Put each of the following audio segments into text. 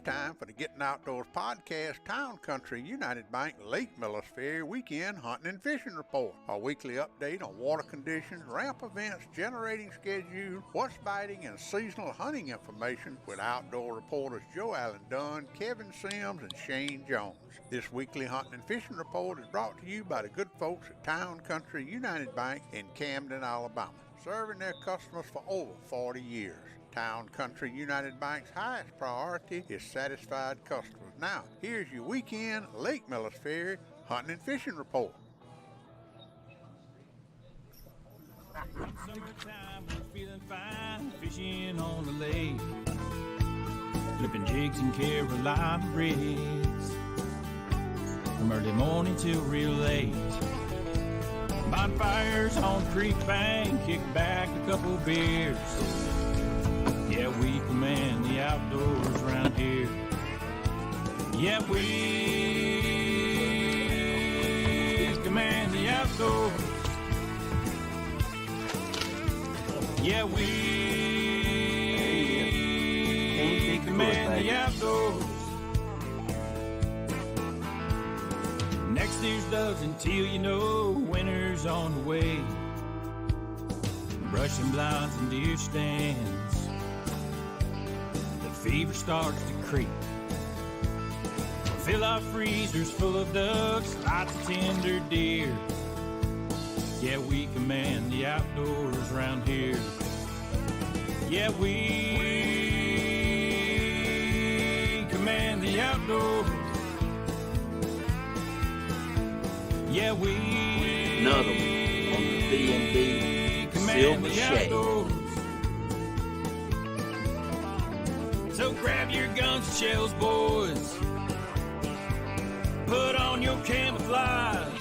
time for the Gettin Outdoors podcast, Town Country United Bank Lake Millis Ferry Weekend Hunting and Fishing Report. A weekly update on water conditions, ramp events, generating schedule, what's biting, and seasonal hunting information with outdoor reporters Joe Allen Dunn, Kevin Sims, and Shane Jones. This weekly hunting and fishing report is brought to you by the good folks at Town Country United Bank in Camden, Alabama, serving their customers for over 40 years. Town Country United Bank's highest priority is satisfied customers. Now, here's your weekend Lake Millis Ferry hunting and fishing report. Summertime, we're feeling fine, fishing on the lake, flipping jigs and Carolina rigs, from early morning till real late. Bonfires on the creek bank, kick back a couple beers. Yeah, we command the outdoors around here. Yeah, we command the outdoors. Yeah, we command the outdoors. Next year's does until you know winter's on the way. Brushing blinds and deer stands. Fever starts to creep. Fill our freezers full of ducks, lots of tender deer. Yeah, we command the outdoors around here. Yeah, we command the outdoors. Yeah, we another one on the B&B Silver Shade. So grab your guns and shells, boys. Put on your camouflage.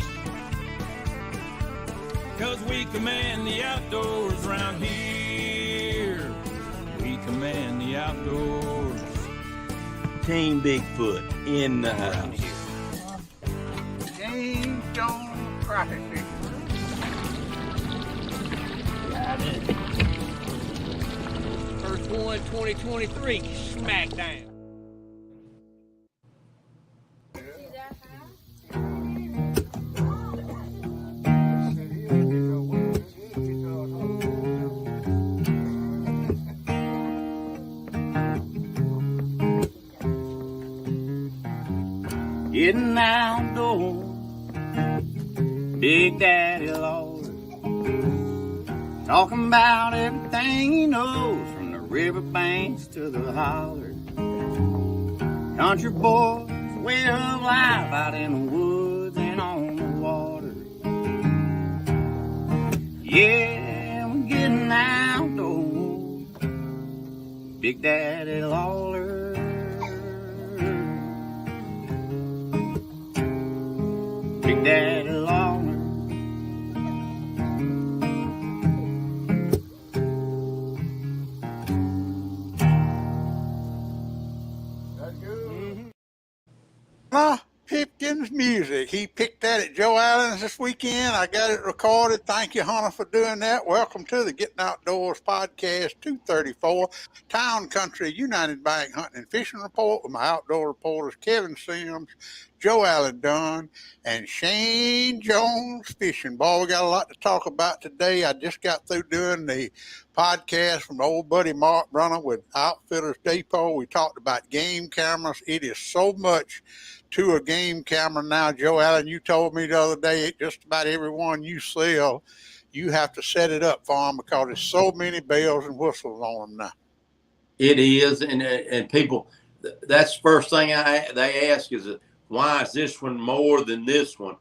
'Cause we command the outdoors around here. We command the outdoors. Team Bigfoot in the house. James Jones Crappie Fishing. Got it. First one, 2023, smackdown. Getting outdoors, Big Daddy Lord, talking about everything he knows, from the riverbanks to the holler. Country boys, way of life out in the woods and on the water. Yeah, we're getting outdoors, Big Daddy Lawler. Big Daddy Lawler. Pipkin's music. He picked that at Joe Allen's this weekend. I got it recorded. Thank you, Hunter, for doing that. Welcome to the Gettin Outdoors podcast 234, Town Country United Bank Hunting and Fishing Report with my outdoor reporters Kevin Sims, Joe Allen Dunn, and Shane Jones Fishing. Boy, we got a lot to talk about today. I just got through doing the podcast from old buddy Mark Brunner with Outfitters Depot. We talked about game cameras. It is so much to a game camera now. Joe Allen, you told me the other day, just about every one you sell, you have to set it up for them because there's so many bells and whistles on them now. It is, and people, that's the first thing they ask is, why is this one more than this one?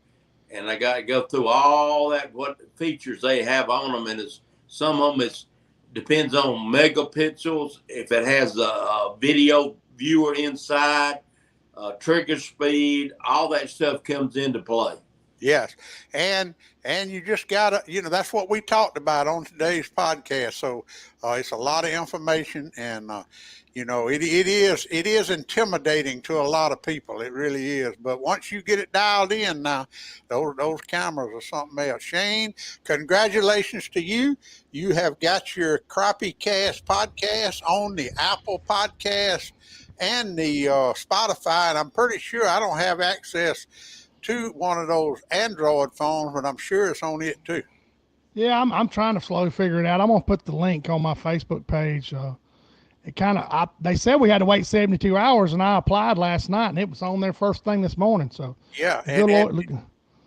And I got to go through all that, what features they have on them, and it's some of them depends on megapixels, if it has a video viewer inside. Trigger speed, all that stuff comes into play. Yes. And you just gotta, that's what we talked about on today's podcast. So it's a lot of information, and it is intimidating to a lot of people. It really is. But once you get it dialed in now, those cameras are something else. Shane, congratulations to you. You have got your Crappie Cast podcast on the Apple Podcast the Spotify, and I'm pretty sure I don't have access to one of those Android phones, but I'm sure it's on it too. Yeah, I'm trying to slowly figure it out. I'm gonna put the link on my Facebook page. It kind of they said we had to wait 72 hours, and I applied last night, and it was on there first thing this morning. So yeah, good Lord.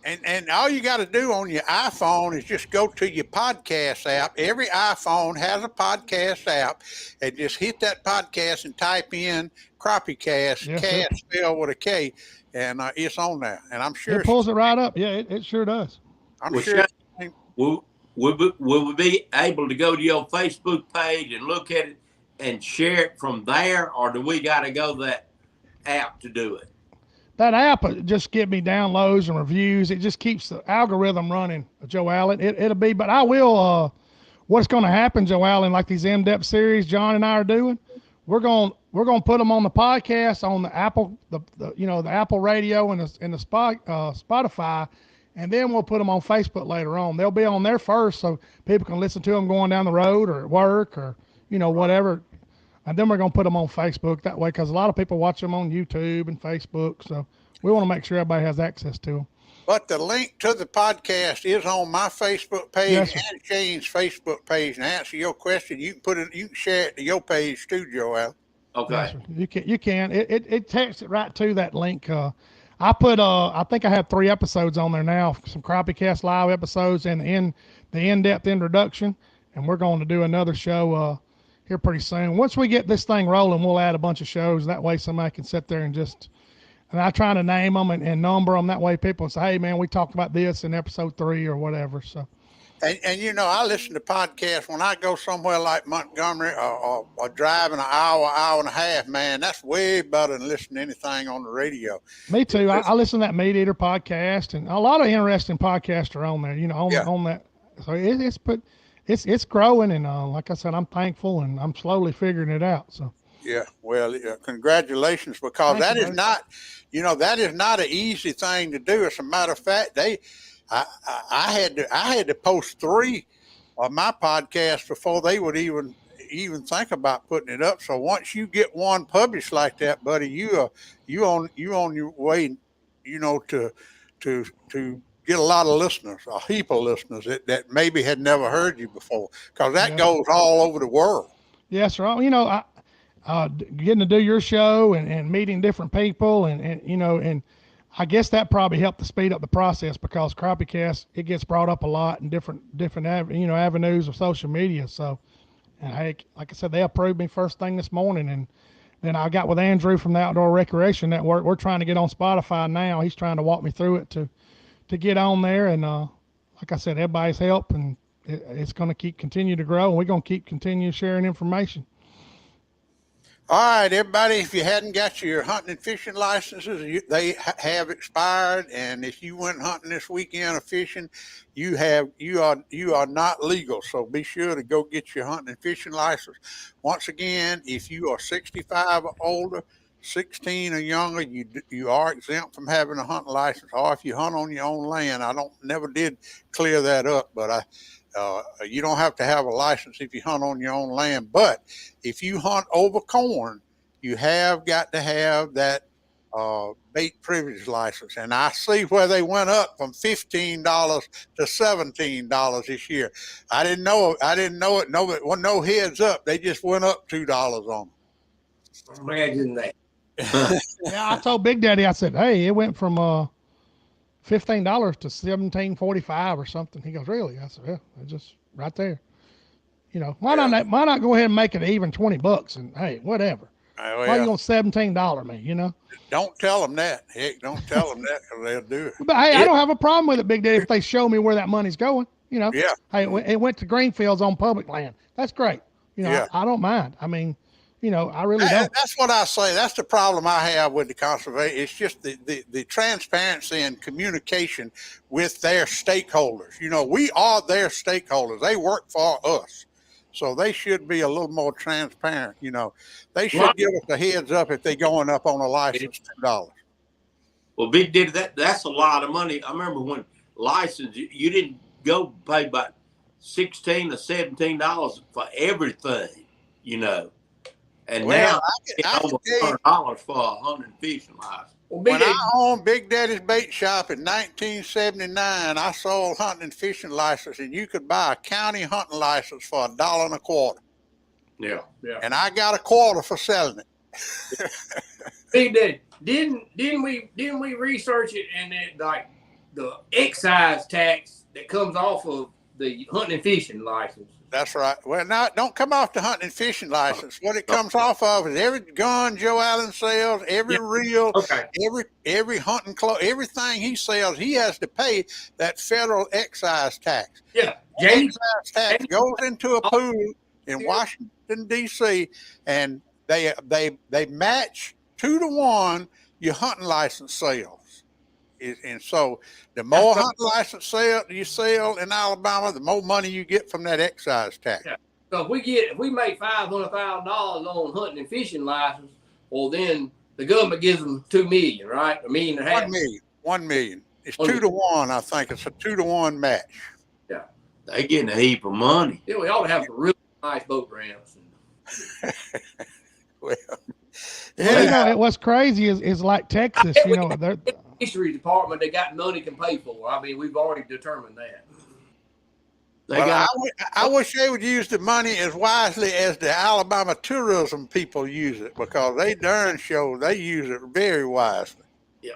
And all you got to do on your iPhone is just go to your podcast app. Every iPhone has a podcast app, and just hit that podcast and type in Crappie Cast, Yes, cast spelled with a K, and it's on there. And I'm sure it pulls it right up. Yeah, it sure does. I'm Well, sure. Will we be able to go to your Facebook page and look at it and share it from there, or do we got to go to that app to do it? That app just give me downloads and reviews. It just keeps the algorithm running, Joe Allen. It'll be, but I will. What's going to happen, Joe Allen? Like these in-depth series John and I are doing, we're going to put them on the podcast on the Apple, the Apple Radio and the Spotify, and then we'll put them on Facebook later on. They'll be on there first, so people can listen to them going down the road or at work or whatever. And then we're going to put them on Facebook that way, because a lot of people watch them on YouTube and Facebook. So we want to make sure everybody has access to them. But the link to the podcast is on my Facebook page and Shane's Facebook page. And to answer your question, you can put it, you can share it to your page too, Joel. Okay. Yes, you can. It takes it right to that link. I put I think I have 3 episodes on there now, some Crappie Cast Live episodes and the in-depth introduction, and we're going to do another show here pretty soon. Once we get this thing rolling, we'll add a bunch of shows. That way somebody can sit there and I try to name them and number them. That way people say, hey, man, we talked about this in episode 3 or whatever. So. And I listen to podcasts when I go somewhere like Montgomery or driving an hour and a half, man. That's way better than listening to anything on the radio. Me too. I listen to that Meat Eater podcast, and a lot of interesting podcasts are on there, on that. So it's growing, and like I said, I'm thankful, and I'm slowly figuring it out. So yeah, well, congratulations, because that is not an easy thing to do. As a matter of fact, I had to post 3 of my podcasts before they would even think about putting it up. So once you get one published like that, buddy, you on your way, to get a lot of listeners, a heap of listeners that maybe had never heard you before, because that goes all over the world. Yes, sir. Getting to do your show and meeting different people and I guess that probably helped to speed up the process, because Crappie Cast, it gets brought up a lot in different avenues of social media. So, and like I said, they approved me first thing this morning, and then I got with Andrew from the Outdoor Recreation Network. We're trying to get on Spotify now. He's trying to walk me through it to get on there, and like I said, everybody's help, and it's going to continue to grow, and we're going to continue sharing information. All right, everybody, if you hadn't got your hunting and fishing licenses, they have expired. And if you went hunting this weekend or fishing, you are not legal. So be sure to go get your hunting and fishing license. Once again, if you are 65 or older, 16 or younger, you are exempt from having a hunting license. Or if you hunt on your own land, never did clear that up, but you don't have to have a license if you hunt on your own land. But if you hunt over corn, you have got to have that bait privilege license. And I see where they went up from $15 to $17 this year. I didn't know it. No heads up. They just went up $2 on them. Imagine that. Yeah, I told Big Daddy, I said, hey, it went from $15 to $17.45 or something. He goes, really? I said, yeah, it's just right there. Why not go ahead and make it even $20 and hey, whatever. Why are you on $17, man? Don't tell them that. Heck, don't tell them that, because they'll do it. But hey, I don't have a problem with it, Big Daddy, if they show me where that money's going. Yeah. Hey, it went to Greenfields on public land. That's great. I don't mind. I mean, I really don't. That's what I say. That's the problem I have with the conservation. It's just the transparency and communication with their stakeholders. We are their stakeholders. They work for us. So they should be a little more transparent. They should give us a heads up if they're going up on a license $2. Well, Big Daddy, that's a lot of money. I remember when license, you didn't go pay about $16 or $17 for everything, And Well, now I it's can over tell you, $100 for a hunting and fishing license. Well, Big when I Daddy, owned Big Daddy's Bait Shop in 1979, I sold hunting and fishing license, and you could buy a county hunting license for $1.25. Yeah. And I got a quarter for selling it. Big Daddy, didn't we research it and then like the excise tax that comes off of the hunting and fishing license? That's right. Well, now don't come off the hunting and fishing license. What it comes off of is every gun Joe Allen sells, every reel, Okay. every hunting club, everything he sells, he has to pay that federal excise tax. Yeah. That Jamie, excise tax goes into a pool in Washington D.C. and they match 2-to-1 your hunting license sales. And so the more hunting license you sell in Alabama, the more money you get from that excise tax. Yeah. So if we make $500,000 on hunting and fishing license, well then the government gives them $2 million, right? $1.5 million. $1 million. It's 2-to-1. I think it's a 2-to-1 match. Yeah. They getting a heap of money. Yeah, we ought to have some really nice boat ramps. Well, Well, you know, what's crazy is like Texas, you know, they're, Fisheries department, they got money can pay for. I mean, we've already determined that. I wish they would use the money as wisely as the Alabama tourism people use it, because they darn sure they use it very wisely. Yeah.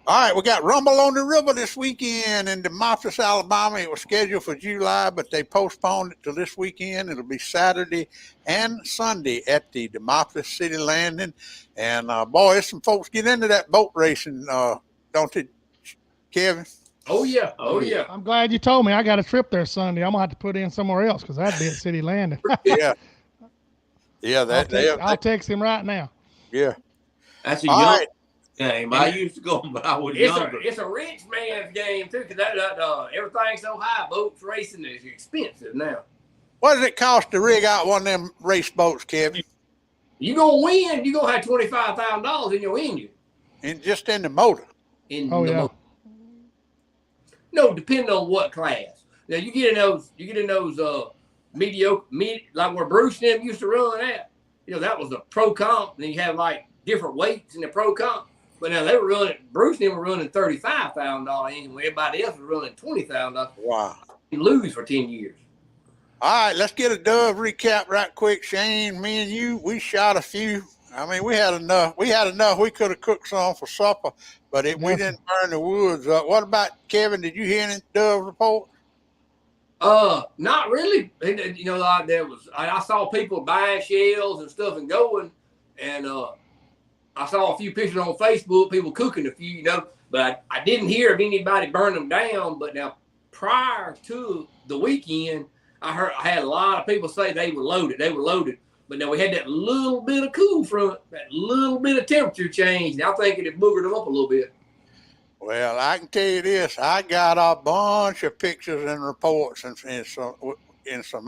All right, we got Rumble on the River this weekend in Demopolis, Alabama. It was scheduled for July, but they postponed it to this weekend. It'll be Saturday and Sunday at the Demopolis City Landing. And boy, there's some folks get into that boat racing, don't they, Kevin? Oh yeah. Oh yeah. I'm glad you told me. I got a trip there Sunday. I'm gonna have to put in somewhere else because that'd be at City Landing. Yeah. Yeah, I'll text him right now. Yeah. That's a All young right. game. I used to go, but I was younger. It's a rich man's game too, because everything's so high. Boats racing is expensive now. What does it cost to rig out one of them race boats, Kevin? You gonna win? You gonna have $25,000 in your engine? And just in the motor. Oh yeah. No, depending on what class. Now you get in those mediocre, like where Bruce and them used to run at. You know, that was a pro comp. And you have like different weights in the pro comp. But now Bruce and them were running $35,000 engine, where everybody else was running $20,000. Wow. You lose for 10 years. All right, let's get a Dove recap right quick. Shane, me and you, we shot a few. I mean, we had enough. We could have cooked some for supper, but we didn't burn the woods up. What about Kevin? Did you hear any Dove report? Not really. You know, like I saw people buying shells and stuff and going, and I saw a few pictures on Facebook, people cooking a few, you know, but I didn't hear of anybody burn them down. But now, prior to the weekend, I had a lot of people say they were loaded. But now we had that little bit of cool front, that little bit of temperature change. And I think it boogered them up a little bit. Well, I can tell you this: I got a bunch of pictures and reports, and some.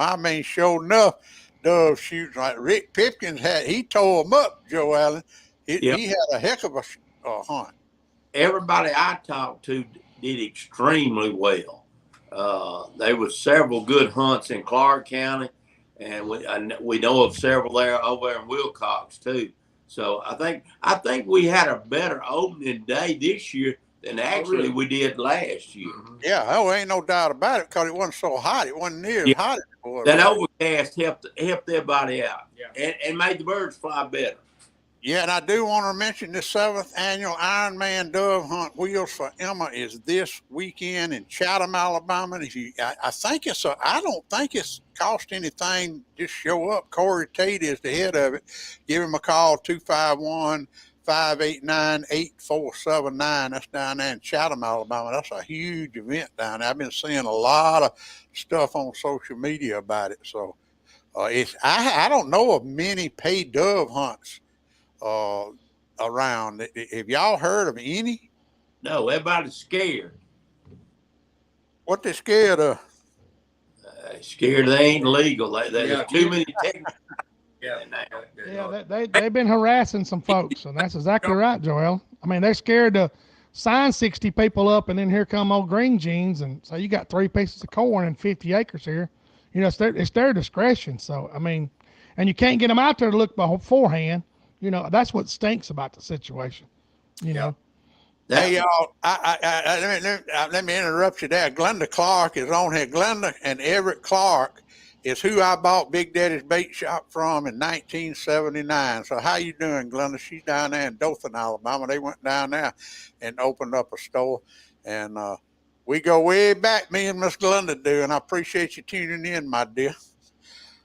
I mean, sure enough, Dove shoots like Rick Pipkins he tore them up. Joe Allen, he had a heck of a hunt. Everybody I talked to did extremely well. There was several good hunts in Clark County, and we know of several over there in Wilcox too. So I think we had a better opening day this year than actually we did last year. Yeah, ain't no doubt about it, because it wasn't so hot. It wasn't near as hot as it was. That overcast helped everybody out, and made the birds fly better. Yeah, and I do want to mention the 7th annual Ironman Dove Hunt Wheels for Emma is this weekend in Chatham, Alabama. I don't think it's cost anything. Just show up. Corey Tate is the head of it. Give him a call, 251-589-8479. That's down there in Chatham, Alabama. That's a huge event down there. I've been seeing a lot of stuff on social media about it. So I don't know of many paid dove hunts around. Have y'all heard of any? No, everybody's scared. What they scared of? Scared they ain't legal. There's too many technical. They've been harassing some folks, and that's exactly right, Joel. I mean, they're scared to sign 60 people up, and then here come old Green Jeans, and so you got 3 pieces of corn and 50 acres here. You know, it's their discretion. So I mean, and you can't get them out there to look beforehand. You know, that's what stinks about the situation. You know. Hey y'all, let me interrupt you there. Glenda Clark is on here. Glenda and Everett Clark is who I bought Big Daddy's Bait Shop from in 1979. So how you doing, Glenda? She's down there in Dothan, Alabama. They went down there and opened up a store, and we go way back, me and Miss Glenda do, and I appreciate you tuning in, my dear.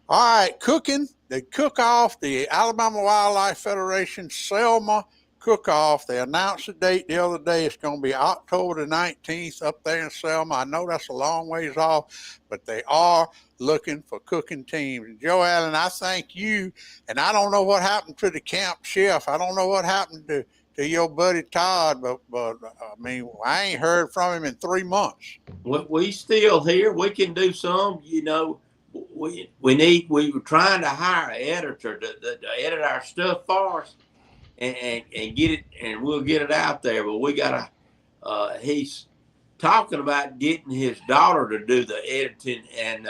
All right, cooking. The cook-off, the Alabama Wildlife Federation Selma cook-off. They announced the date the other day. It's going to be October the 19th up there in Selma. I know that's a long ways off, but they are looking for cooking teams. And Joe Allen, I thank you. And I don't know what happened to the camp chef. I don't know what happened to your buddy Todd, but I mean, I ain't heard from him in 3 months. We still here. We can do some, you know. We were trying to hire an editor to edit our stuff for us and get it, and we'll get it out there. But we gotta. He's talking about getting his daughter to do the editing and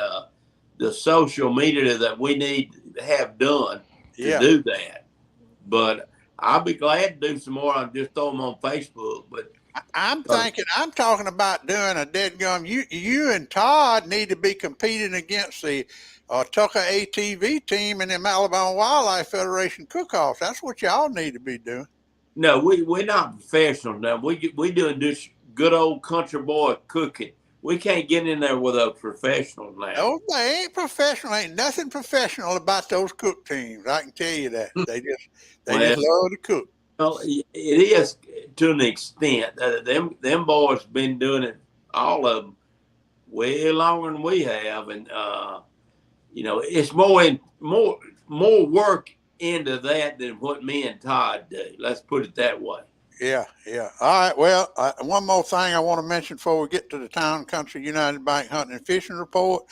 the social media that we need to have done to do that. But I'll be glad to do some more. I'll just throw them on Facebook. But I'm talking about doing a dead gum. You and Todd need to be competing against the Tucker ATV team and them Alabama Wildlife Federation cook-offs. That's what y'all need to be doing. No, we're not professional now. We doing this good old country boy cooking. We can't get in there with a professional now. No, they ain't professional. Ain't nothing professional about those cook teams. I can tell you that. They just love to cook. Well, it is to an extent. Them boys been doing it, all of them, way longer than we have, and you know, it's more work into that than what me and Todd do. Let's put it that way. Yeah. All right. Well, one more thing I want to mention before we get to the Town Country United Bank Hunting and Fishing report.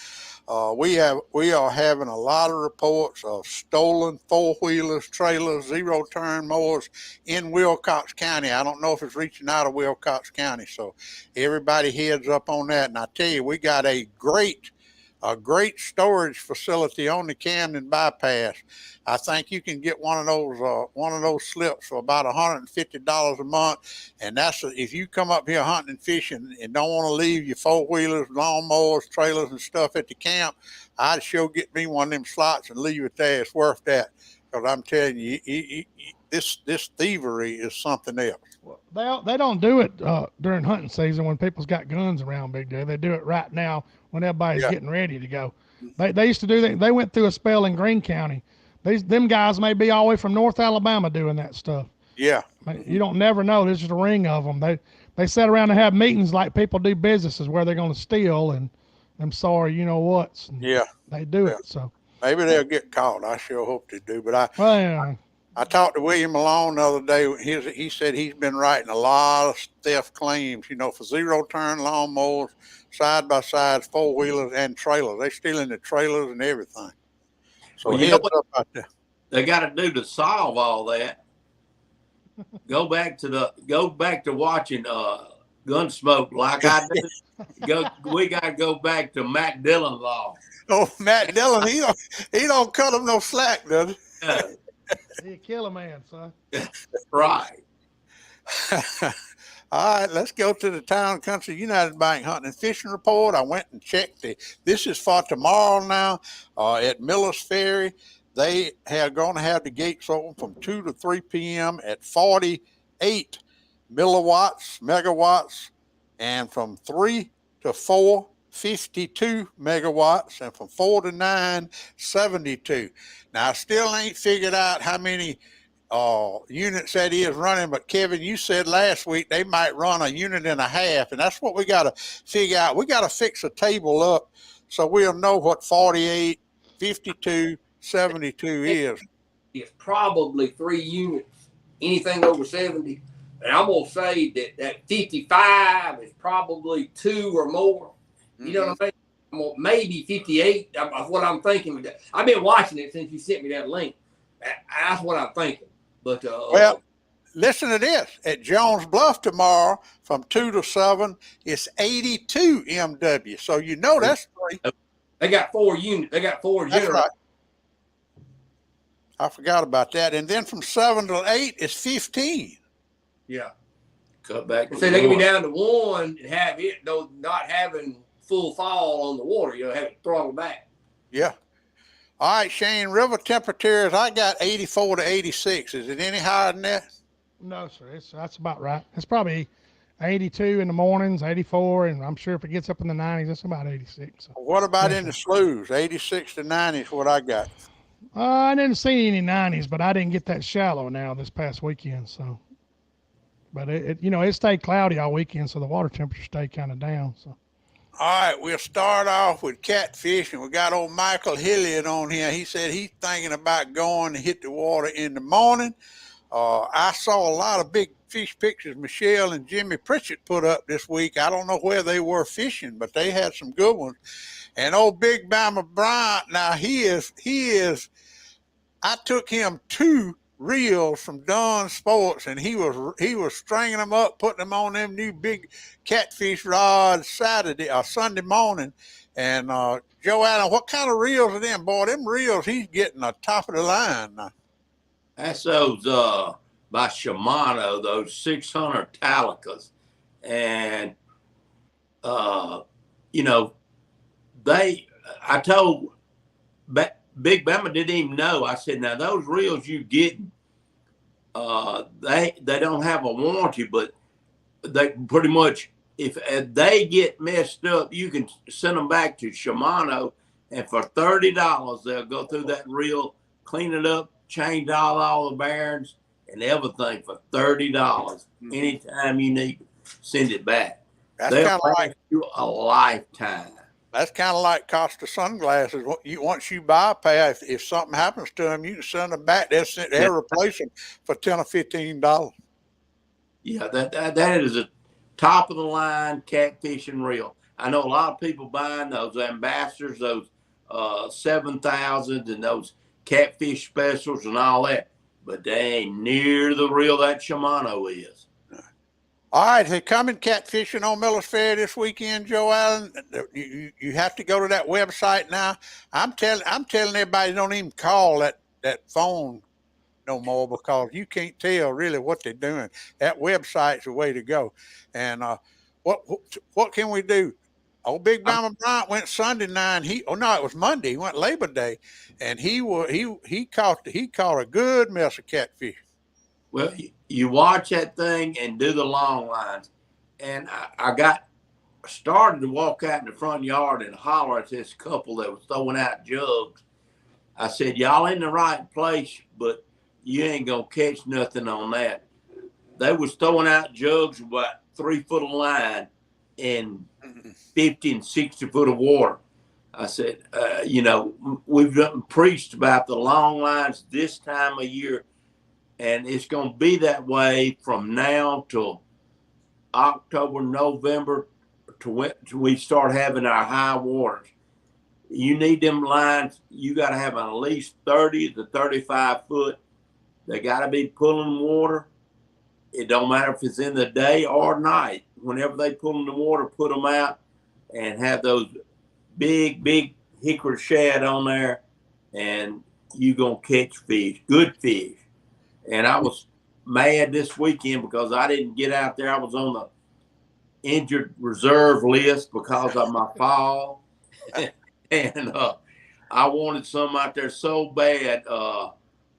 We are having a lot of reports of stolen four-wheelers, trailers, zero-turn mowers in Wilcox County. I don't know if it's reaching out of Wilcox County, so everybody heads up on that. And I tell you, we got a great storage facility on the Camden bypass. I think you can get one of those slips for about $150 a month, and that's if you come up here hunting and fishing and don't want to leave your four-wheelers, lawnmowers, trailers, and stuff at the camp. I'd sure get me one of them slots and leave it there. It's worth that, because I'm telling you, this thievery is something else. Well, they don't do it during hunting season when people's got guns around, Big Day. They do it right now when everybody's getting ready to go. They used to do that. They went through a spell in Greene County. Them guys may be all the way from North Alabama doing that stuff. Yeah. You don't never know. There's just a ring of them. They sit around and have meetings like people do businesses where they're going to steal, and I'm sorry, you know what? They do it. So maybe they'll get caught. I sure hope they do. But I talked to William Malone the other day. He said he's been writing a lot of theft claims, you know, for zero-turn lawnmowers, side-by-sides, four-wheelers, and trailers. They're stealing the trailers and everything. So you know what they got to do to solve all that? Go back to watching Gunsmoke like I did. We got to go back to Matt Dillon law. Oh, Matt Dillon, he don't cut him no slack, does he? He'll kill a man, son. Right. All right, let's go to the Town Country United Bank Hunting and Fishing report. I went and checked this is for tomorrow now at Miller's Ferry. They are going to have the gates open from 2 to 3 p.m. at 48 megawatts, and from 3 to 4, 52 megawatts, and from 4 to 9, 72. Now, I still ain't figured out how many units that is running, but Kevin, you said last week they might run a unit and a half, and that's what we got to figure out. We got to fix a table up so we'll know what 48, 52, 72 is. It's probably 3 units, anything over 70. And I'm going to say that 55 is probably 2 or more. You know what I'm saying? Maybe 58. That's what I'm thinking. I've been watching it since you sent me that link. That's what I'm thinking. But well, listen to this. At Jones Bluff tomorrow from 2 to 7, it's 82 MW. So you know that's 3. They got 4 units. They got 4 generators. Right. I forgot about that. And then from 7 to 8 is 15. Yeah. Cut back. And so they can be down to 1 and have it, though, not having full fall on the water, have it throttle back. Yeah. All right, Shane, river temperatures, I got 84 to 86. Is it any higher than that? No, sir. That's about right. It's probably 82 in the mornings, 84, and I'm sure if it gets up in the 90s, it's about 86. So. What about in the sloughs? 86 to 90 is what I got. I didn't see any 90s, but I didn't get that shallow now this past weekend. So, but it stayed cloudy all weekend, so the water temperature stayed kind of down. So. All right, we'll start off with catfish, and we got old Michael Hilliard on here. He said he's thinking about going to hit the water in the morning. I saw a lot of big fish pictures Michelle and Jimmy Pritchett put up this week. I don't know where they were fishing, but they had some good ones. And old Big Bama Bryant, now he is. I took him 2 reels from Dunn Sports, and he was stringing them up, putting them on them new big catfish rods Sunday morning. And Joe Allen, what kind of reels are them? Boy, them reels, he's getting the top of the line now. That's those by Shimano, those 600 Talicas. And, I told Big Bama didn't even know. I said, now those reels you getting, they don't have a warranty, but they pretty much, if they get messed up, you can send them back to Shimano, and for $30, they'll go through that reel, clean it up, change all the bearings and everything for $30. Anytime you need, send it back. That's They'll kind of like you a lifetime. That's kind of like Costa sunglasses. Once you buy a pair, if something happens to them, you can send them back. They'll replace them for $10 or $15. Yeah, that is a top of the line catfishing reel. I know a lot of people buying those ambassadors, those 7,000s, and those catfish specials and all that, but they ain't near the reel that Shimano is. All right, they're coming catfishing on Miller's Fair this weekend, Joe Allen. You have to go to that website now. I'm telling everybody, don't even call that phone no more, because you can't tell really what they're doing. That website's the way to go. And what can we do? Old Big Bama Bryant went Sunday night. It was Monday. He went Labor Day, and he caught a good mess of catfish. Well, you watch that thing and do the long lines. And I got started to walk out in the front yard and holler at this couple that was throwing out jugs. I said, y'all in the right place, but you ain't going to catch nothing on that. They was throwing out jugs with about 3 foot of line in 50 and 60 foot of water. I said, we've preached about the long lines this time of year, and it's going to be that way from now till October, November, till we start having our high waters. You need them lines. You got to have at least 30 to 35 foot. They got to be pulling water. It don't matter if it's in the day or night. Whenever they pull in the water, put them out and have those big hickory shad on there, and you going to catch fish, good fish. And I was mad this weekend because I didn't get out there. I was on the injured reserve list because of my fall. And I wanted some out there so bad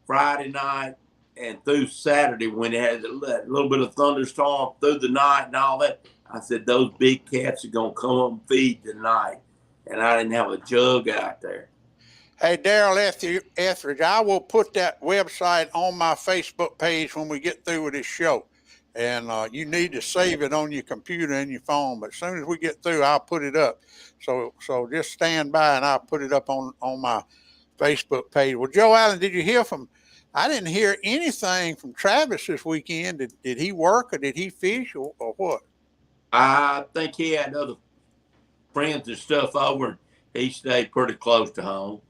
Friday night and through Saturday when it had a little bit of thunderstorm through the night and all that. I said, those big cats are going to come up and feed tonight. And I didn't have a jug out there. Hey, Daryl Etheridge, I will put that website on my Facebook page when we get through with this show. And you need to save it on your computer and your phone. But as soon as we get through, I'll put it up. So just stand by and I'll put it up on my Facebook page. Well, Joe Allen, did you hear I didn't hear anything from Travis this weekend. Did he work or did he fish or what? I think he had other friends and stuff over, and he stayed pretty close to home.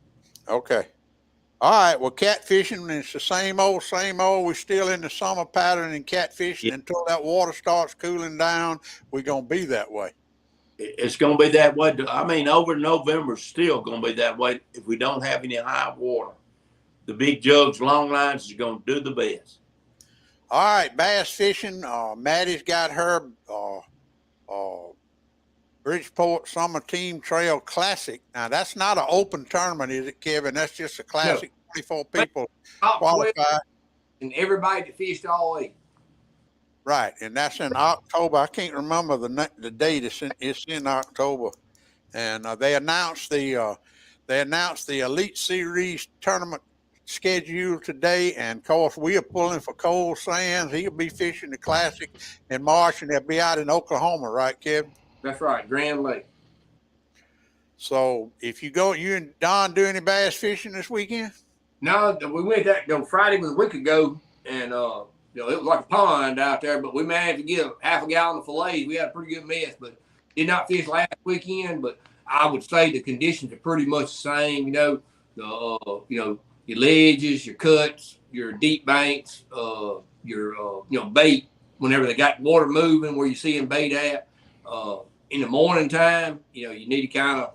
Okay. All right. Well, catfishing, it's the same old. We're still in the summer pattern in catfishing until that water starts cooling down. We're going to be that way. It's going to be that way. I mean, over November, still going to be that way if we don't have any high water. the big jugs, long lines is going to do the best. All right, bass fishing. Maddie's got her Bridgeport Summer Team Trail Classic. Now, that's not an open tournament, is it, Kevin? That's just a classic. No. 24 people qualify. And everybody that fished all week. Right, and that's in October. I can't remember the date. It's in October, and they announced the Elite Series tournament schedule today. And of course, we are pulling for Cole Sands. He'll be fishing the Classic in March, and they'll be out in Oklahoma, right, Kevin? That's right, Grand Lake. So, if you go, you and Don do any bass fishing this weekend? No, we went Friday was a week ago, and it was like a pond out there, but we managed to get half a gallon of fillets. We had a pretty good mess, but did not fish last weekend. But I would say the conditions are pretty much the same. Your ledges, your cuts, your deep banks, your bait. Whenever they got water moving, where you see them bait at, in the morning time, you need to kind of,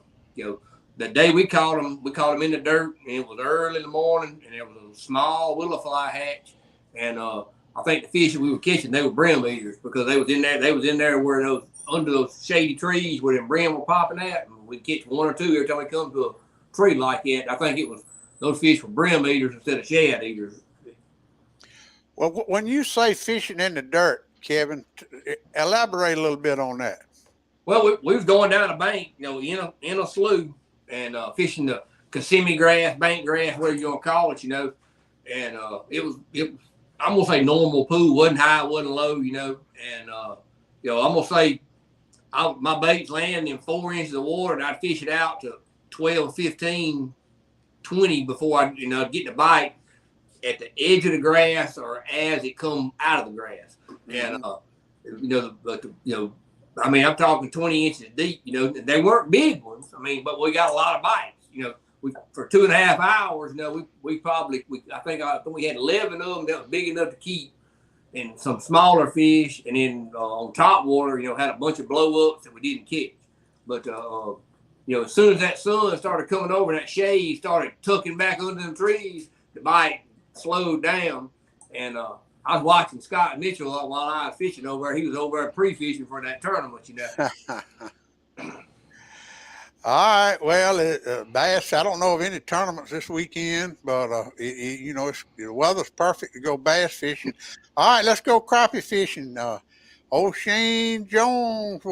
the day we caught them in the dirt, and it was early in the morning, and there was a small willow fly hatch, and I think the fish that we were catching, they were brim eaters, because they was in there where those under those shady trees where them brim were popping at, and we'd catch one or two every time we come to a tree like that. I think those fish were brim eaters instead of shad eaters. Well, when you say fishing in the dirt, Kevin, elaborate a little bit on that. Well, we was going down a bank, in a slough, and fishing the Kissimmee grass, bank grass, whatever you want to call it, and it was I'm gonna say normal pool, wasn't high, wasn't low, and I'm gonna say my bait's landing in 4 inches of water, and I'd fish it out to 12, 15, 20 before I get the bite at the edge of the grass or as it come out of the grass. And I'm talking 20 inches deep. They weren't big ones. But we got a lot of bites. For 2.5 hours, I think we had 11 of them that was big enough to keep, and some smaller fish, and then on top water, had a bunch of blow ups that we didn't catch. But as soon as that sun started coming over, that shade started tucking back under them trees, the bite slowed down, and I was watching Scott Mitchell while I was fishing over there. He was over there pre-fishing for that tournament, All right. Well, bass, I don't know of any tournaments this weekend, but, the weather's perfect to go bass fishing. All right, let's go crappie fishing. Old Shane Jones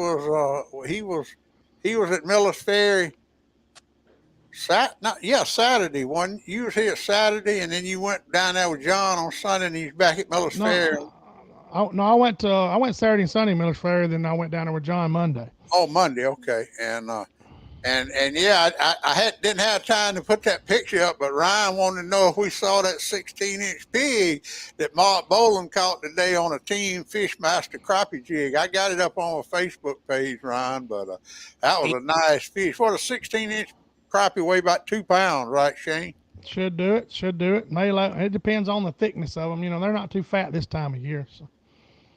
he was at Miller's Ferry Saturday. You was here Saturday, and then you went down there with John on Sunday, and he's back at Miller's Ferry. I went Saturday and Sunday Miller's Ferry, then I went down there with John Monday. Oh, Monday, okay. And I didn't have time to put that picture up, but Ryan wanted to know if we saw that 16-inch pig that Mark Boland caught today on a Team Fishmaster crappie jig. I got it up on a Facebook page, Ryan, but that was a nice fish. What, a 16-inch crappie weigh about 2 pounds, right, Shane? Should do it. It depends on the thickness of them. They're not too fat this time of year. So.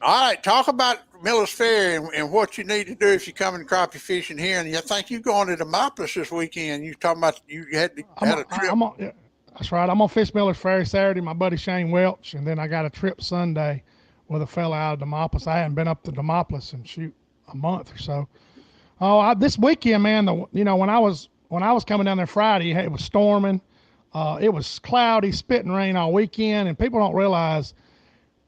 All right, talk about Miller's Ferry and what you need to do if you're coming crappie fishing here. And I think you're going to Demopolis this weekend. You talking about you had a trip. That's right. I'm going to fish Miller's Ferry Saturday, my buddy Shane Welch, and then I got a trip Sunday with a fella out of Demopolis. I hadn't been up to Demopolis in a month or so. This weekend, man, when I was coming down there Friday, it was storming. It was cloudy, spitting rain all weekend, and people don't realize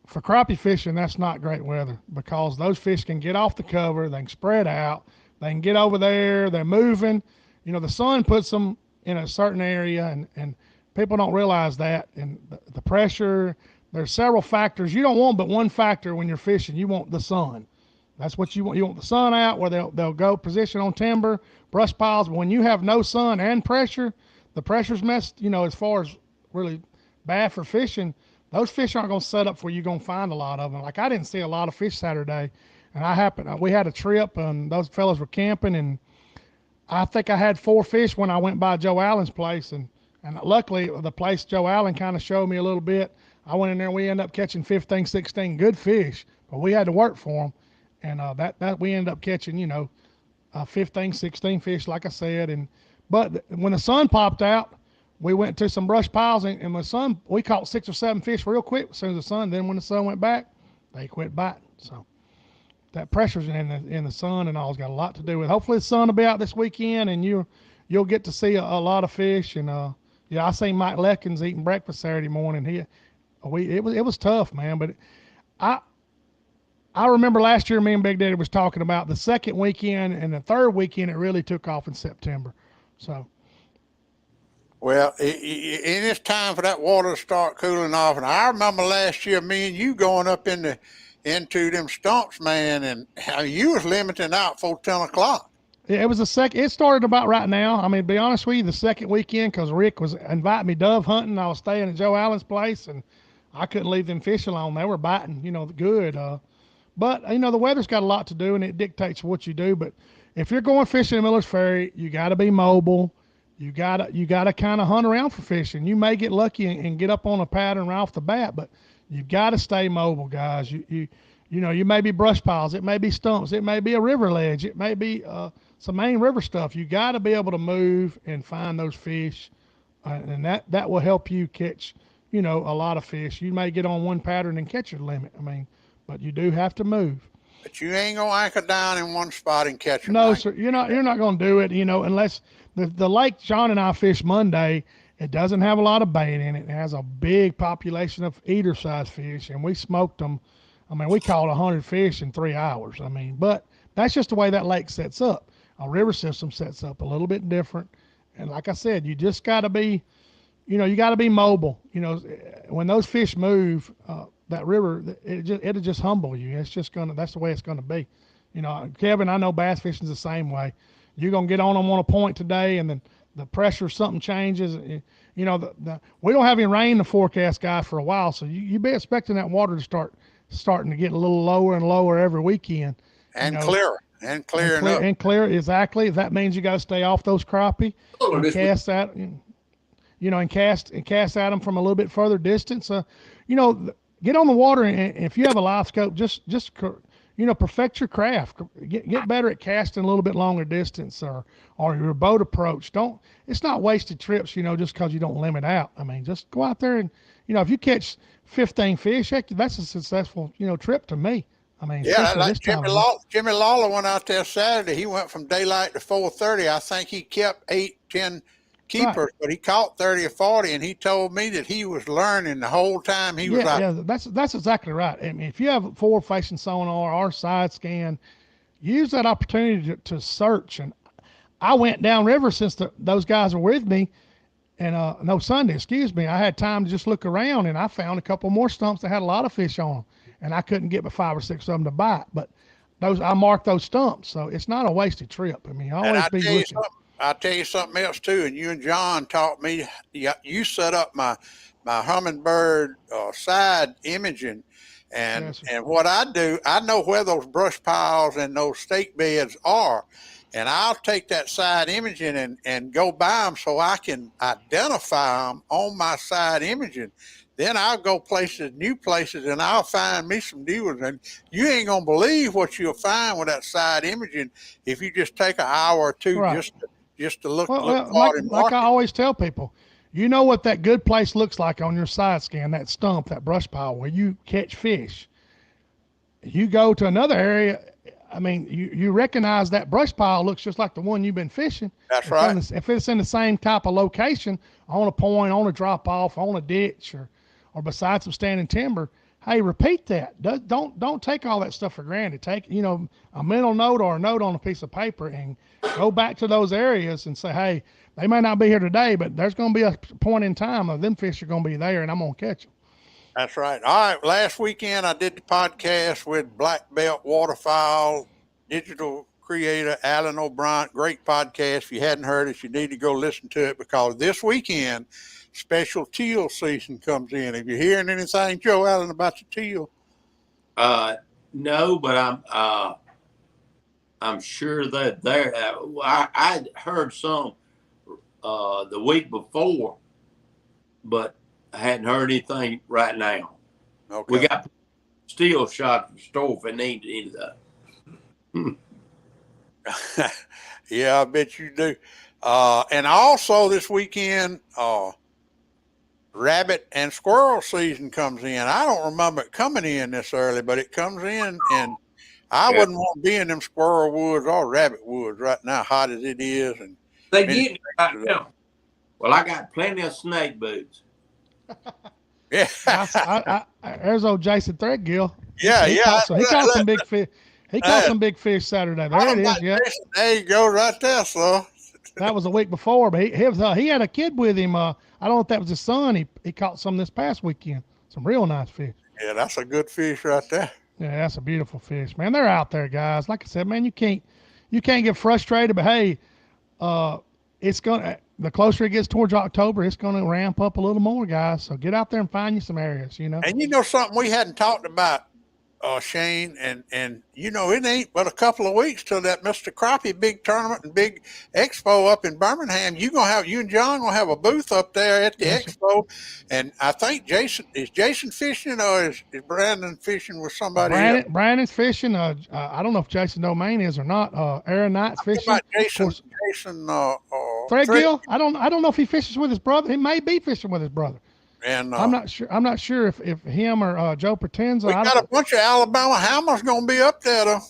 for crappie fishing, that's not great weather, because those fish can get off the cover, they can spread out, they can get over there, they're moving. The sun puts them in a certain area, and people don't realize that. And the pressure, there's several factors. You don't want but one factor when you're fishing. You want the sun. That's what you want. You want the sun out where they'll go position on timber, brush piles. But when you have no sun and pressure, the pressure's messed, as far as really bad for fishing. Those fish aren't going to set up where you're going to find a lot of them. Like, I didn't see a lot of fish Saturday, and we had a trip, and those fellas were camping, and I think I had 4 fish when I went by Joe Allen's place, and luckily the place Joe Allen kind of showed me a little bit. I went in there, and we ended up catching 15, 16 good fish, but we had to work for them, and that we ended up catching, 15, 16 fish, like I said. But when the sun popped out, we went to some brush piles, and my son, we caught 6 or 7 fish real quick as soon as the sun. Then when the sun went back, they quit biting. So that pressure's in the sun and all's got a lot to do with it. Hopefully the sun will be out this weekend, and you'll get to see a lot of fish. And I seen Mike Leckins eating breakfast Saturday morning. It was tough, man. But I remember last year me and Big Daddy was talking about the second weekend and the third weekend. It really took off in September. So. Well, it's time for that water to start cooling off. And I remember last year, me and you going up into them stumps, man, and how you was limiting out for 10 o'clock. Yeah, it was the second. It started about right now. I mean, to be honest with you, the second weekend, because Rick was inviting me dove hunting. I was staying at Joe Allen's place, and I couldn't leave them fish alone. They were biting, good. But the weather's got a lot to do, and it dictates what you do. But if you're going fishing in Miller's Ferry, you got to be mobile. You gotta kind of hunt around for fishing. You may get lucky and get up on a pattern right off the bat, but you got to stay mobile, guys. You may be brush piles, it may be stumps, it may be a river ledge, it may be some main river stuff. You got to be able to move and find those fish, and that will help you catch a lot of fish. You may get on one pattern and catch your limit. I mean, but you do have to move. But you ain't gonna anchor down in one spot and catch them. No, sir. You're not gonna do it. Unless the lake John and I fished Monday, it doesn't have a lot of bait in it. It has a big population of eater-sized fish, and we smoked them. I mean, we caught 100 fish in 3 hours. I mean, but that's just the way that lake sets up. A river system sets up a little bit different. And like I said, you just got to be, you got to be mobile. When those fish move, that river, it'll just humble you. That's the way it's gonna be. Kevin, I know bass fishing's the same way. You're gonna get on them on a point today, and then the pressure, something changes. We don't have any rain in the forecast, guys, for a while, so you be expecting that water to starting to get a little lower and lower every weekend. And clearer. And clearing up. And clear, exactly. That means you got to stay off those crappie and cast at, and cast at them from a little bit further distance. Get on the water, and if you have a live scope, just perfect your craft. Get better at casting a little bit longer distance, or your boat approach. It's not wasted trips, just because you don't limit out. I mean, just go out there and, if you catch 15 fish, heck, that's a successful, trip to me. I mean, yeah, like Jimmy Lawler went out there Saturday. He went from daylight to 4:30. I think he kept 8, 10 keepers, right. But he caught 30 or 40, and he told me that he was learning the whole time he was out. Yeah, that's exactly right. I mean, if you have forward-facing sonar or side scan, use that opportunity to search. And I went downriver since those guys were with me, and Sunday, I had time to just look around, and I found a couple more stumps that had a lot of fish on them, and I couldn't get but 5 or 6 of them to bite. But I marked those stumps, so it's not a wasted trip. I mean, always be looking. I'll tell you something else too, and you and John taught me. You set up my hummingbird side imaging, and what I do, I know where those brush piles and those stake beds are, and I'll take that side imaging and go by them so I can identify them on my side imaging. Then I'll go new places, and I'll find me some new ones. And you ain't gonna believe what you'll find with that side imaging if you just take an hour or two just to look. Like I always tell people, what that good place looks like on your side scan, that stump, that brush pile where you catch fish. You go to another area, I mean, you recognize that brush pile looks just like the one you've been fishing. That's right. If it's in the same type of location, on a point, on a drop off, on a ditch, or beside some standing timber, hey, repeat that. Don't take all that stuff for granted. Take, a mental note or a note on a piece of paper and go back to those areas and say, hey, they may not be here today, but there's going to be a point in time of them fish are going to be there, and I'm going to catch them. That's right. All right. Last weekend, I did the podcast with Black Belt Waterfowl digital creator Alan O'Brien. Great podcast. If you hadn't heard it, you need to go listen to it, because this weekend, special teal season comes in. Are you hearing anything, Joe Allen, about the teal? No, but I'm sure that there. I heard some the week before, but I hadn't heard anything right now. Okay. We got steel shot in the store if they need any of that. Yeah, I bet you do. And also this weekend, rabbit and squirrel season comes in. I don't remember it coming in this early, but it comes in, and I wouldn't want to be in them squirrel woods or rabbit woods right now, hot as it is. And They get it right now. Well, I got plenty of snake boots. yeah, There's old Jason Threadgill. yeah, He caught some big fish. He caught some big fish Saturday. There it is. Yeah, there you go, right there, so. that was a week before, but he had a kid with him. I don't know if that was his son. He caught some this past weekend. Some real nice fish. Yeah, that's a good fish right there. Yeah, that's a beautiful fish, man. They're out there, guys. Like I said, man, you can't get frustrated. But hey, it's gonna. The closer it gets towards October, it's gonna ramp up a little more, guys. So get out there and find you some areas. You know. And you know something we hadn't talked about, Shane, and you know it ain't but a couple of weeks till that Mr. Crappie big tournament and big expo up in Birmingham. You and John gonna have a booth up there at the expo, and I think Jason fishing or is Brandon fishing with somebody else? Brandon's fishing. I don't know if Jason Domain is or not. Aaron Knight's fishing. About Jason Threadgill. I don't know if he fishes with his brother. He may be fishing with his brother. And I'm not sure if him or Joe Pretenza. We got a bunch of Alabama hammers gonna be up there though.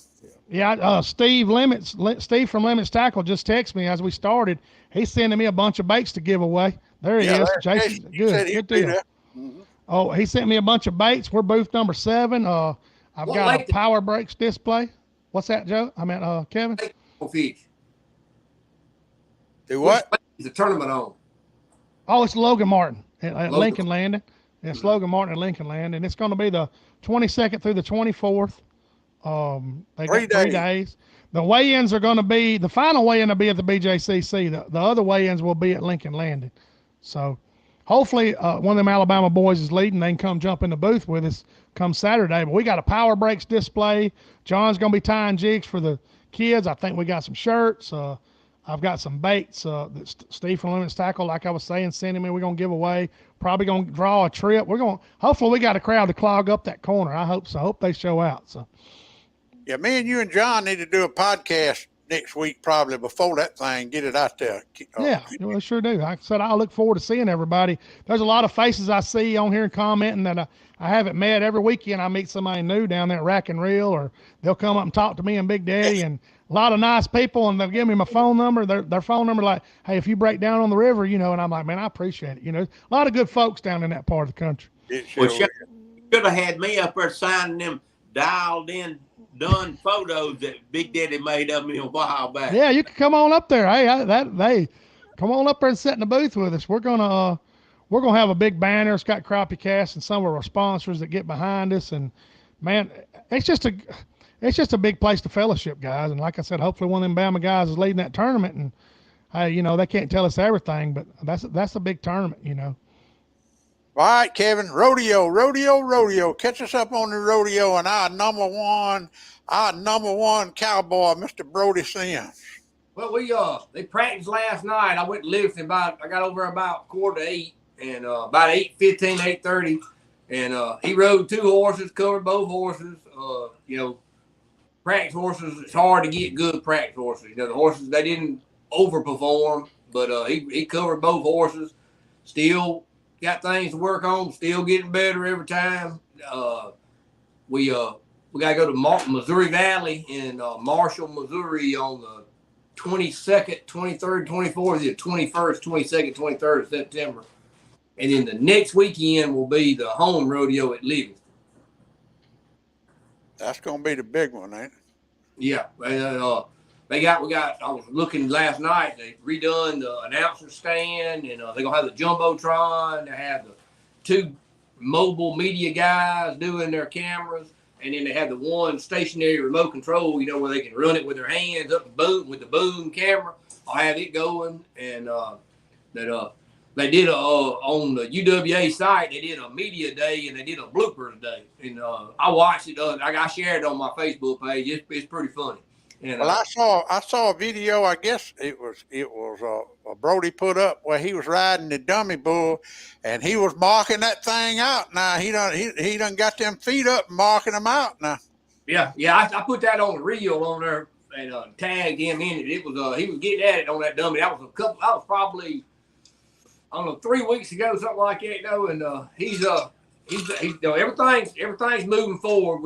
Yeah, Steve from Lemons Tackle just texted me as we started. He's sending me a bunch of baits to give away. There he is. Jason, good deal. Mm-hmm. Oh, he sent me a bunch of baits. We're booth number 7. I've got a power brakes display. What's that, Joe? I mean, Kevin. Fish. Do what? Is the tournament on? Oh, it's Logan Martin at Lincoln Landing. It's Logan Martin at Lincoln Landing. It's going to be the 22nd through the 24th. They got 3 days. The weigh-ins are going to be, the final weigh-in will be at the BJCC. The other weigh-ins will be at Lincoln Landing. So hopefully one of them Alabama boys is leading. They can come jump in the booth with us come Saturday. But we got a power brakes display. John's going to be tying jigs for the kids. I think we got some shirts. I've got some baits that Steve from Lemons Tackle, like I was saying, sending me. We're going to give away. Probably going to draw a trip. Hopefully we got a crowd to clog up that corner. I hope so. I hope they show out. So. Yeah, me and you and John need to do a podcast next week, probably before that thing, get it out there. Yeah, we sure do. Like I said, I look forward to seeing everybody. There's a lot of faces I see on here and commenting that I haven't met. Every weekend I meet somebody new down there at Rack and Reel, or they'll come up and talk to me and Big Daddy, and a lot of nice people, and they'll give me my phone number, their phone number, like, hey, if you break down on the river, and I'm like, man, I appreciate it. A lot of good folks down in that part of the country. Well, you should have had me up there signing them dialed in, done photos that Big Daddy made of me a while back. Yeah, you can come on up there. Hey, come on up there and sit in the booth with us. We're gonna have a big banner. It's got Crappie Cast and some of our sponsors that get behind us, and man, it's just a big place to fellowship, guys. And like I said, hopefully one of them Bama guys is leading that tournament, and hey, they can't tell us everything, but that's a big tournament, All right, Kevin, rodeo. Catch us up on the rodeo and our number one cowboy, Mr. Brody Sims. Well, they practiced last night. I went lifting I got over about 7:45, and about 8:15, 8:30, and he rode 2 horses, covered both horses. Practice horses, it's hard to get good practice horses. The horses, they didn't overperform, but he covered both horses. Still got things to work on, still getting better every time. We got to go to Missouri Valley in Marshall, Missouri on the 22nd, 23rd, 24th, the 21st, 22nd, 23rd of September. And then the next weekend will be the home rodeo at Livingston. That's going to be the big one, ain't it? Yeah. I was looking last night, they redone the announcer stand, and they're going to have the Jumbotron. They have the 2 mobile media guys doing their cameras, and then they have the one stationary remote control, where they can run it with their hands up the boom with the boom camera. I'll have it going, and they did on the UWA site. They did a media day and they did a bloopers day, and I watched it. I shared it on my Facebook page. It's pretty funny. And, well, I saw a video. I guess it was Brody put up where he was riding the dummy bull, and he was marking that thing out. Now he done got them feet up and marking them out now. Yeah. I put that on the reel on there and tagged him in it. It was he was getting at it on that dummy. That was probably, I don't know, 3 weeks ago, something like that, and he's everything's moving forward.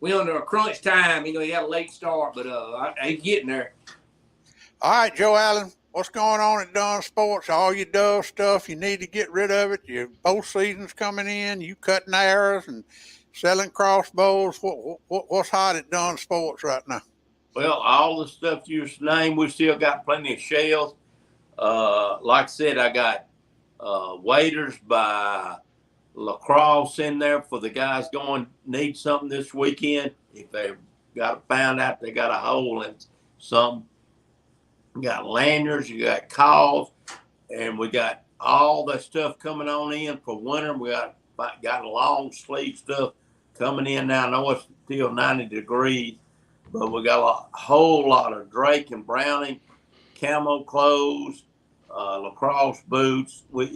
We under a crunch time. He had a late start, but he's getting there. All right, Joe Allen, what's going on at Dunn Sports? All your dove stuff, you need to get rid of it. Your postseason's coming in. You cutting arrows and selling crossbows. What's hot at Dunn Sports right now? Well, all the stuff you named, we still got plenty of shells. Like I said, I got waders by Lacrosse in there for the guys going need something this weekend. If they found out they got a hole in something. You got lanyards, you got calls, and we got all that stuff coming on in for winter. We got long sleeve stuff coming in now. I know it's still 90 degrees, but we got a whole lot of Drake and Browning, camo clothes, lacrosse boots. We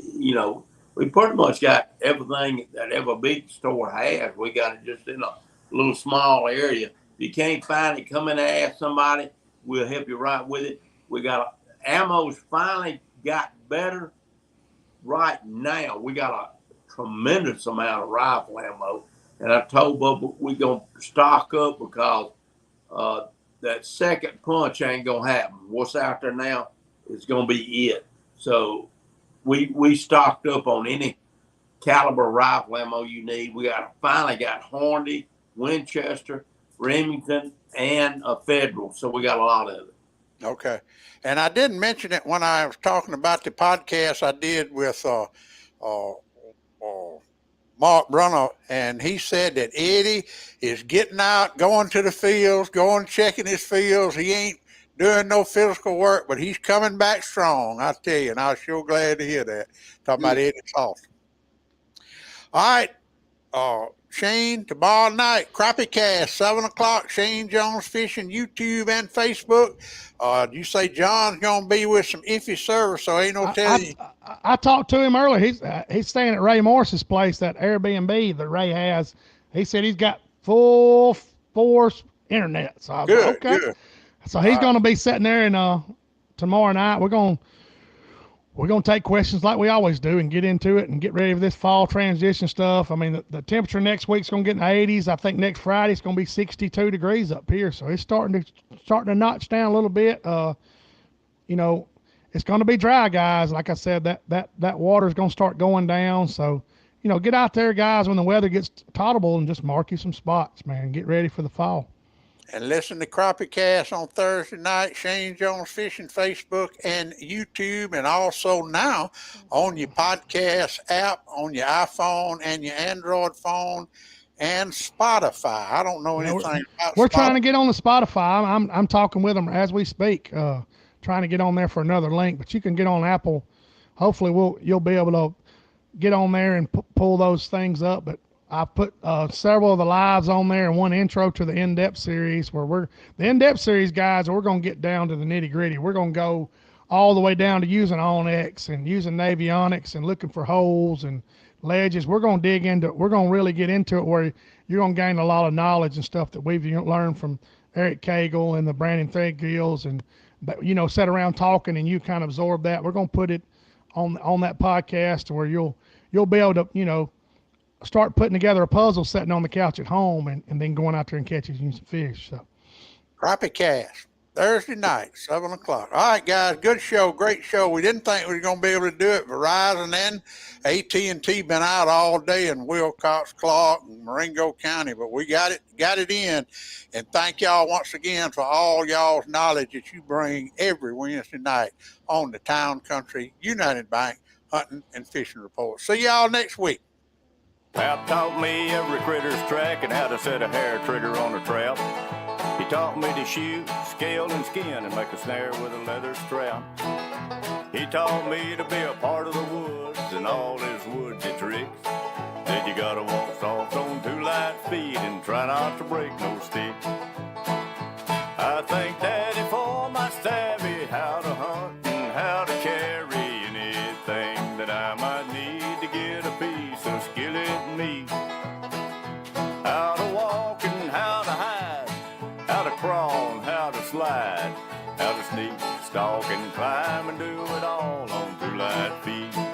pretty much got everything that every big store has. We got it just in a little small area. If you can't find it, come in and ask somebody. We'll help you right with it. We got ammo's finally got better right now. We got a tremendous amount of rifle ammo. And I told Bubba we're going to stock up because that second punch ain't going to happen. What's out there now is going to be it. So we stocked up on any caliber rifle ammo you need. We finally got Hornady, Winchester, Remington, and a Federal. So we got a lot of it. Okay. And I didn't mention it when I was talking about the podcast I did with Mark Brunner, and he said that Eddie is getting out, going to the fields, going checking his fields. He ain't doing no physical work, but he's coming back strong, I tell you, and I was sure glad to hear that. Talking about Eddie Sauce. All right. Shane, tomorrow night, Crappie Cast, 7 o'clock, Shane Jones Fishing, YouTube and Facebook. You say John's going to be with some iffy service, so ain't no telling. I talked to him earlier. He's staying at Ray Morris's place, that Airbnb that Ray has. He said he's got full force internet. So I was like, okay. Good. So he's going to be sitting there, and tomorrow night we're going to take questions like we always do and get into it and get ready for this fall transition stuff. I mean, the temperature next week's going to get in the 80s. I think next Friday it's going to be 62 degrees up here. So it's starting to notch down a little bit. It's going to be dry, guys. Like I said, that water's going to start going down. So, get out there, guys, when the weather gets tolerable and just mark you some spots, man. Get ready for the fall. And listen to Crappie Cast on Thursday night, Shane Jones Fishing, Facebook and YouTube, and also now on your podcast app, on your iPhone and your Android phone, and Spotify. I don't know anything about We're Spotify. trying to get on the Spotify. I'm talking with them as we speak, trying to get on there for another link, but you can get on Apple. Hopefully you'll be able to get on there and pull those things up, but I put several of the lives on there and one intro to the in-depth series where the in-depth series, guys, we're going to get down to the nitty-gritty. We're going to go all the way down to using Onyx and using Navionics and looking for holes and ledges. We're going to really get into it where you're going to gain a lot of knowledge and stuff that we've learned from Eric Cagle and the Brandon Threadgills, and sit around talking and you kind of absorb that. We're going to put it on that podcast where you'll be able to, start putting together a puzzle sitting on the couch at home and then going out there and catching some fish. So, Crappie Cast, Thursday night, 7 o'clock. All right, guys, good show, great show. We didn't think we were going to be able to do it. Verizon and AT&T been out all day in Wilcox, Clark, and Marengo County, but we got it in. And thank y'all once again for all y'all's knowledge that you bring every Wednesday night on the Town Country United Bank Hunting and Fishing Report. See y'all next week. Pap taught me every critter's track and how to set a hair trigger on a trap. He taught me to shoot, scale, and skin and make a snare with a leather strap. He taught me to be a part of the woods and all his woodsy tricks. Said you gotta walk soft on 2 light feet and try not to break no stick. I thank Daddy for my savvy, how to hunt and how to carry anything that I might need to get a piece of skillet meat. How to walk and how to hide, how to crawl and how to slide. How to sneak, stalk, and climb and do it all on 2 light feet.